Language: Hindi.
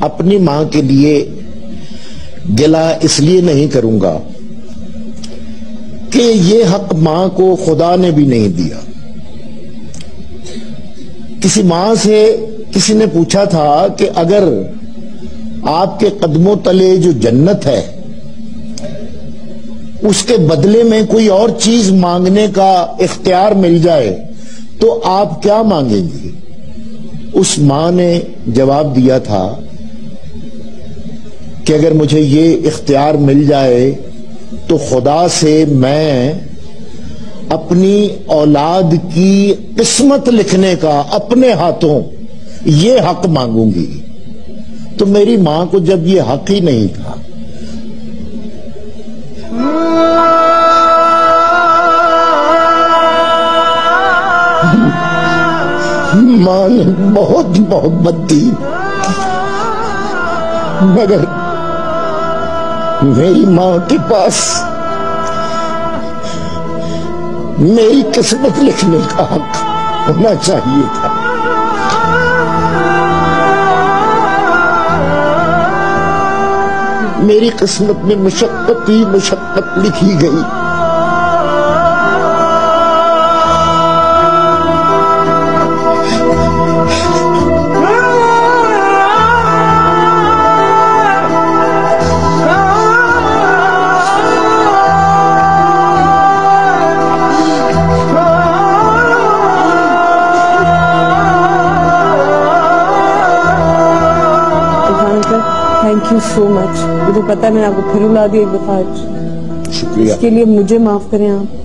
अपनी मां के लिए गिला इसलिए नहीं करूंगा कि ये हक मां को खुदा ने भी नहीं दिया। किसी मां से किसी ने पूछा था कि अगर आपके कदमों तले जो जन्नत है उसके बदले में कोई और चीज मांगने का इख्तियार मिल जाए तो आप क्या मांगेंगी? उस मां ने जवाब दिया था कि अगर मुझे ये इख्तियार मिल जाए तो खुदा से मैं अपनी औलाद की किस्मत लिखने का अपने हाथों ये हक मांगूंगी। तो मेरी मां को जब ये हक ही नहीं था, मां ने बहुत मोहब्बत दी, मगर मेरी मां के पास मेरी किस्मत लिखने का हक होना चाहिए था। मेरी किस्मत में मुशक्कत ही मुशक्कत लिखी गई। Thank you so much. मुझे पता है मैंने आपको फिर रुला दिया एक दफा आज। शुक्रिया। इसके लिए मुझे माफ करें आप।